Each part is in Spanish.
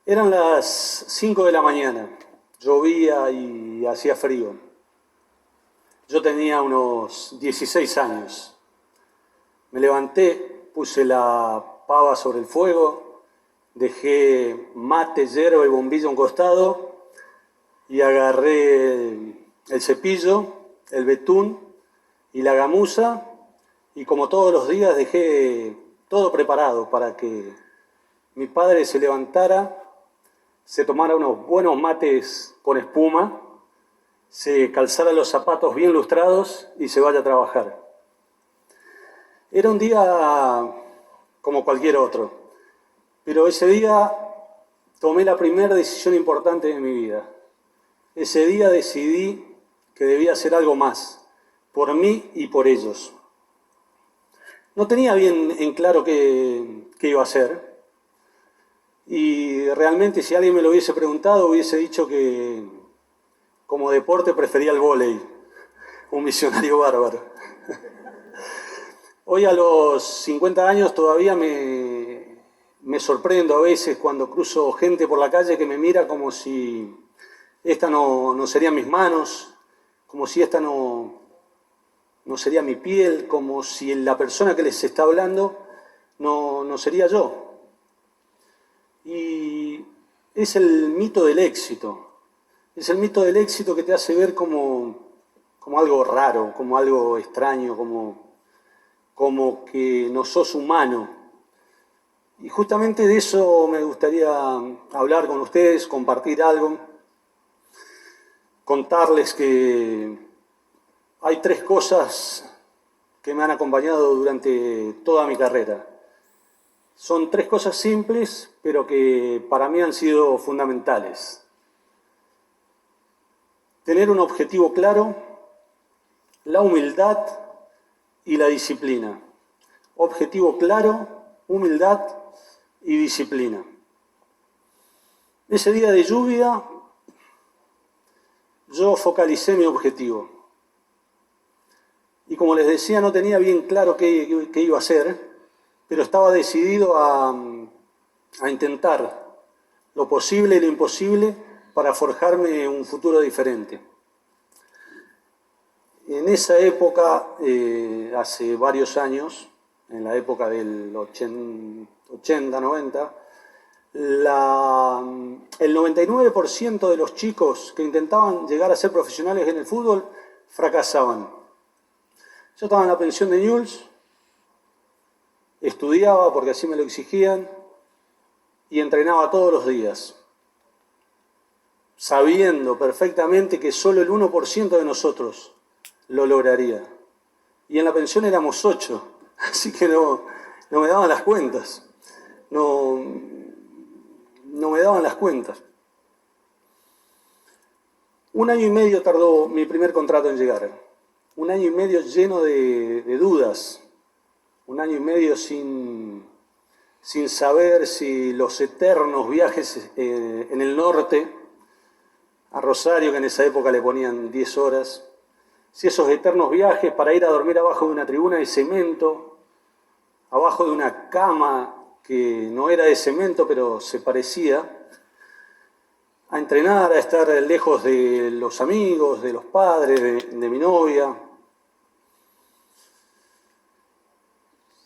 Eran las 5 de la mañana, llovía y hacía frío. Yo tenía unos 16 años. Me levanté, puse la pava sobre el fuego, dejé mate, yerba y bombillo a un costado y agarré el cepillo, el betún y la gamuza y como todos los días dejé todo preparado para que mi padre se levantara, se tomara unos buenos mates con espuma, se calzara los zapatos bien lustrados y se vaya a trabajar. Era un día como cualquier otro, pero ese día tomé la primera decisión importante de mi vida. Ese día decidí que debía hacer algo más, por mí y por ellos. No tenía bien en claro qué iba a hacer, y realmente si alguien me lo hubiese preguntado hubiese dicho que como deporte prefería el vóley, un misionario bárbaro. Hoy a los 50 años todavía me sorprendo a veces cuando cruzo gente por la calle que me mira como si esta no serían mis manos, como si esta no sería mi piel, como si la persona que les está hablando no sería yo. Y es el mito del éxito. Es el mito del éxito que te hace ver como algo raro, como algo extraño, como que no sos humano. Y justamente de eso me gustaría hablar con ustedes, compartir algo, contarles que hay 3 cosas que me han acompañado durante toda mi carrera. Son 3 cosas simples, pero que para mí han sido fundamentales. Tener un objetivo claro, la humildad y la disciplina. Objetivo claro, humildad y disciplina. Ese día de lluvia, yo focalicé mi objetivo. Y como les decía, no tenía bien claro qué iba a hacer, pero estaba decidido a intentar lo posible y lo imposible para forjarme un futuro diferente. En esa época, hace varios años, en la época del 80, 90, el 99% de los chicos que intentaban llegar a ser profesionales en el fútbol fracasaban. Yo estaba en la pensión de Newell's, estudiaba porque así me lo exigían y entrenaba todos los días, sabiendo perfectamente que solo el 1% de nosotros lo lograría. Y en la pensión éramos 8, así que no me daban las cuentas. No me daban las cuentas. 1 año y medio tardó mi primer contrato en llegar. 1 año y medio lleno de dudas. 1 año y medio sin saber si los eternos viajes en el norte, a Rosario, que en esa época le ponían 10 horas, si esos eternos viajes para ir a dormir abajo de una tribuna de cemento, abajo de una cama que no era de cemento pero se parecía, a entrenar, a estar lejos de los amigos, de los padres, de mi novia,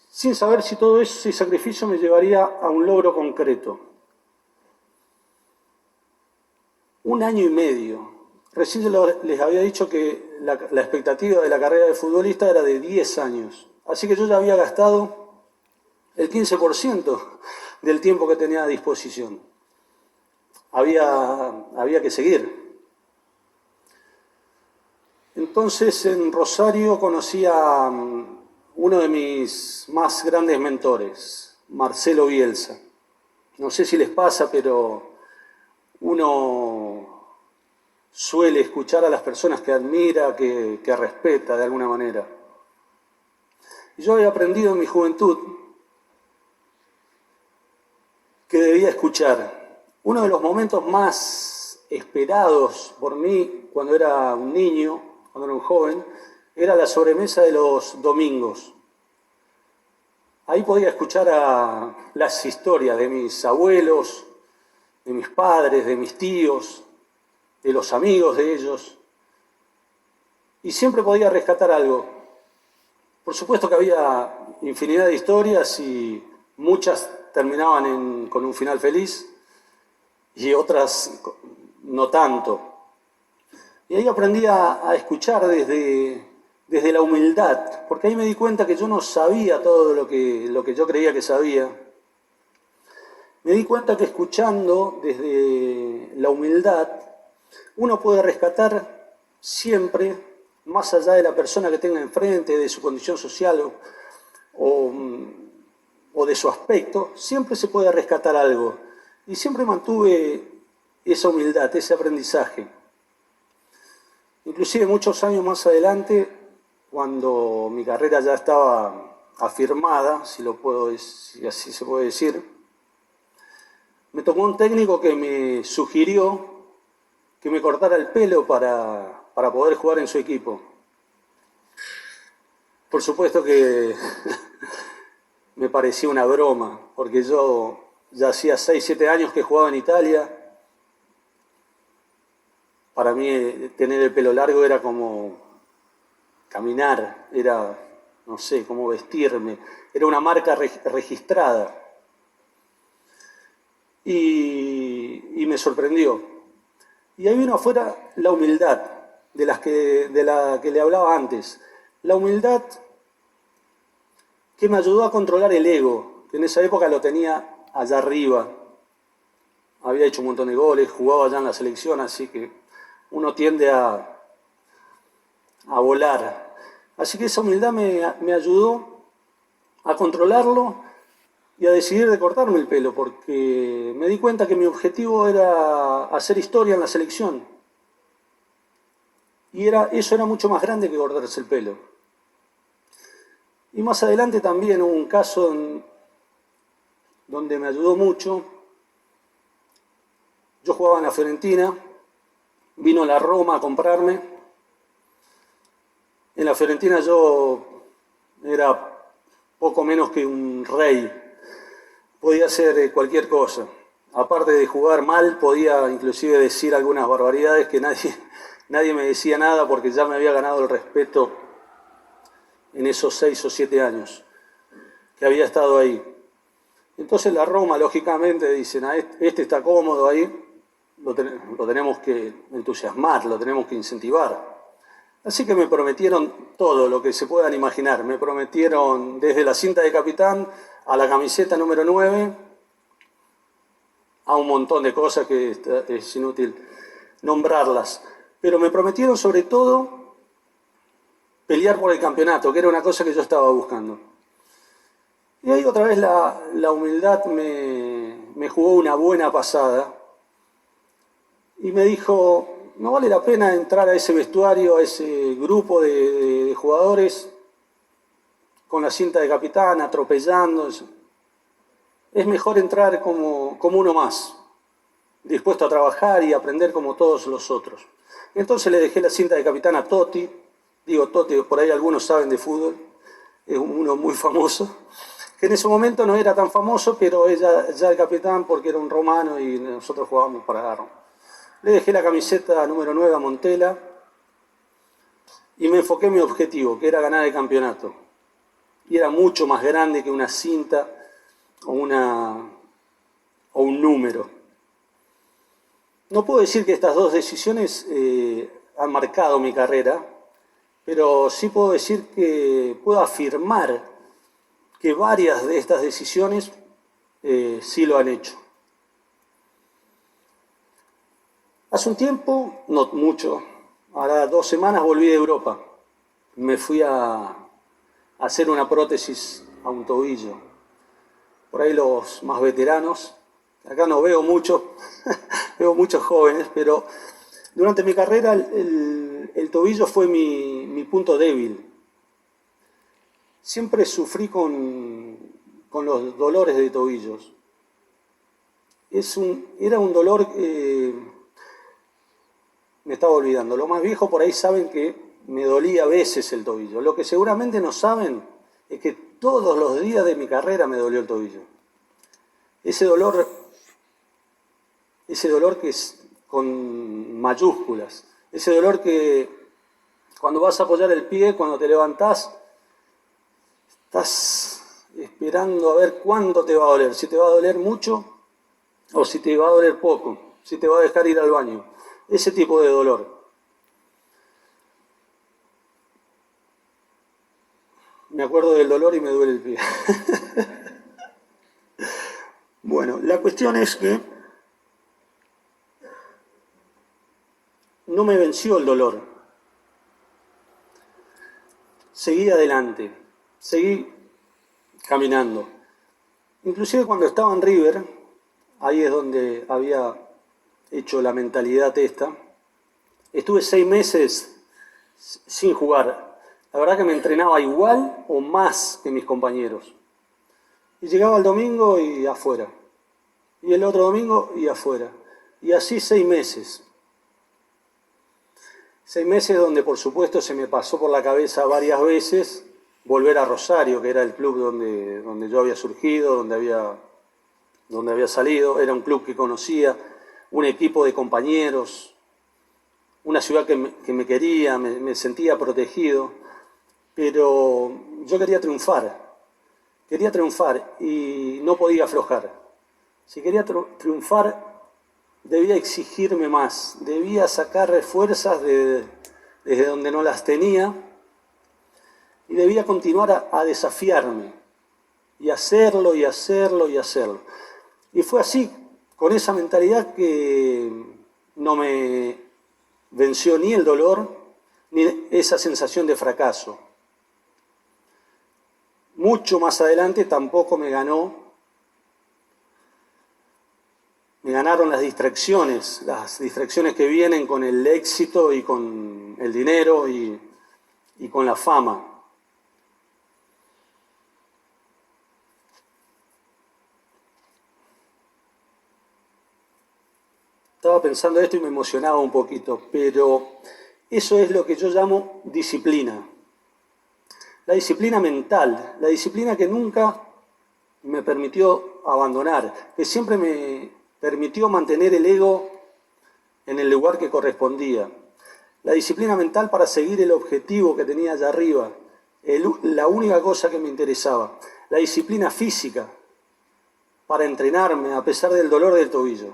sin saber si todo ese sacrificio me llevaría a un logro concreto. 1 año y medio. Recién les había dicho que la expectativa de la carrera de futbolista era de 10 años. Así que yo ya había gastado el 15% del tiempo que tenía a disposición. Había que seguir. Entonces en Rosario conocí a uno de mis más grandes mentores, Marcelo Bielsa. No sé si les pasa, pero uno suele escuchar a las personas que admira, que respeta de alguna manera. Y yo había aprendido en mi juventud que debía escuchar. Uno de los momentos más esperados por mí cuando era un niño, cuando era un joven, era la sobremesa de los domingos. Ahí podía escuchar las historias de mis abuelos, de mis padres, de mis tíos, de los amigos de ellos, y siempre podía rescatar algo. Por supuesto que había infinidad de historias y muchas terminaban con un final feliz y otras no tanto. Y ahí aprendí a escuchar desde la humildad, porque ahí me di cuenta que yo no sabía todo lo que yo creía que sabía. Me di cuenta que escuchando desde la humildad, uno puede rescatar siempre, más allá de la persona que tenga enfrente, de su condición social o de su aspecto, siempre se puede rescatar algo. Y siempre mantuve esa humildad, ese aprendizaje. Inclusive muchos años más adelante, cuando mi carrera ya estaba afirmada, si así se puede decir, me tocó un técnico que me sugirió que me cortara el pelo para poder jugar en su equipo. Por supuesto que me parecía una broma, porque yo ya hacía 6, 7 años que jugaba en Italia. Para mí tener el pelo largo era como caminar, era, no sé, como vestirme, era una marca registrada. Y me sorprendió. Y ahí vino afuera la humildad, de la que le hablaba antes. La humildad que me ayudó a controlar el ego, que en esa época lo tenía allá arriba. Había hecho un montón de goles, jugaba allá en la selección, así que uno tiende a volar. Así que esa humildad me ayudó a controlarlo y a decidir de cortarme el pelo, porque me di cuenta que mi objetivo era hacer historia en la selección. Y eso era mucho más grande que cortarse el pelo. Y más adelante también hubo un caso donde me ayudó mucho. Yo jugaba en la Fiorentina, vino la Roma a comprarme. En la Fiorentina yo era poco menos que un rey. Podía hacer cualquier cosa. Aparte de jugar mal, podía inclusive decir algunas barbaridades que nadie me decía nada, porque ya me había ganado el respeto en esos 6 o 7 años que había estado ahí. Entonces la Roma, lógicamente, dicen, este está cómodo ahí, lo tenemos que entusiasmar, lo tenemos que incentivar. Así que me prometieron todo lo que se puedan imaginar. Me prometieron desde la cinta de capitán a la camiseta número 9, a un montón de cosas que es inútil nombrarlas. Pero me prometieron sobre todo pelear por el campeonato, que era una cosa que yo estaba buscando. Y ahí otra vez la humildad me jugó una buena pasada y me dijo, no vale la pena entrar a ese vestuario, a ese grupo de jugadores con la cinta de capitán, atropellando. Es mejor entrar como uno más, dispuesto a trabajar y aprender como todos los otros. Entonces le dejé la cinta de capitán a Totti. Digo Totti, por ahí algunos saben de fútbol, es uno muy famoso, que en ese momento no era tan famoso, pero ya el capitán porque era un romano y nosotros jugábamos para Roma. Le dejé la camiseta número 9 a Montella y me enfoqué en mi objetivo, que era ganar el campeonato. Y era mucho más grande que una cinta o un número. No puedo decir que estas dos decisiones han marcado mi carrera, pero sí puedo decir que puedo afirmar que varias de estas decisiones sí lo han hecho. Hace un tiempo, no mucho, ahora 2 semanas volví de Europa. Me fui a hacer una prótesis a un tobillo. Por ahí los más veteranos, acá no veo muchos, veo muchos jóvenes, pero durante mi carrera el tobillo fue mi punto débil. Siempre sufrí con los dolores de tobillos. Era un dolor... me estaba olvidando. Los más viejos por ahí saben que me dolía a veces el tobillo. Lo que seguramente no saben es que todos los días de mi carrera me dolió el tobillo. Ese dolor ese dolor que es con mayúsculas, ese dolor que cuando vas a apoyar el pie, cuando te levantás, estás esperando a ver cuánto te va a doler, si te va a doler mucho o si te va a doler poco, si te va a dejar ir al baño, ese tipo de dolor. Me acuerdo del dolor y me duele el pie. Bueno, la cuestión es que no me venció el dolor. Seguí adelante, seguí caminando. Inclusive cuando estaba en River, ahí es donde había hecho la mentalidad esta, estuve 6 meses sin jugar. La verdad que me entrenaba igual o más que mis compañeros. Y llegaba el domingo y afuera. Y el otro domingo y afuera. Y así 6 meses. 6 meses donde por supuesto se me pasó por la cabeza varias veces volver a Rosario, que era el club donde yo había surgido, donde había salido. Era un club que conocía, un equipo de compañeros, una ciudad que me quería, me sentía protegido. Pero yo quería triunfar y no podía aflojar. Si quería triunfar, debía exigirme más, debía sacar fuerzas desde donde no las tenía y debía continuar a desafiarme y hacerlo y hacerlo y hacerlo. Y fue así, con esa mentalidad, que no me venció ni el dolor ni esa sensación de fracaso. Mucho más adelante tampoco me ganaron las distracciones que vienen con el éxito y con el dinero y con la fama. Estaba pensando esto y me emocionaba un poquito, pero eso es lo que yo llamo disciplina. La disciplina mental, la disciplina que nunca me permitió abandonar, que siempre me permitió mantener el ego en el lugar que correspondía. La disciplina mental para seguir el objetivo que tenía allá arriba, la única cosa que me interesaba. La disciplina física para entrenarme a pesar del dolor del tobillo.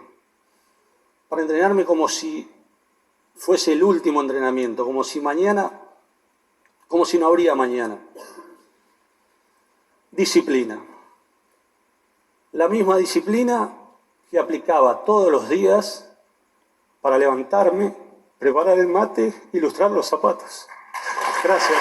Para entrenarme como si fuese el último entrenamiento, como si no habría mañana. Disciplina. La misma disciplina que aplicaba todos los días para levantarme, preparar el mate y lustrar los zapatos. Gracias.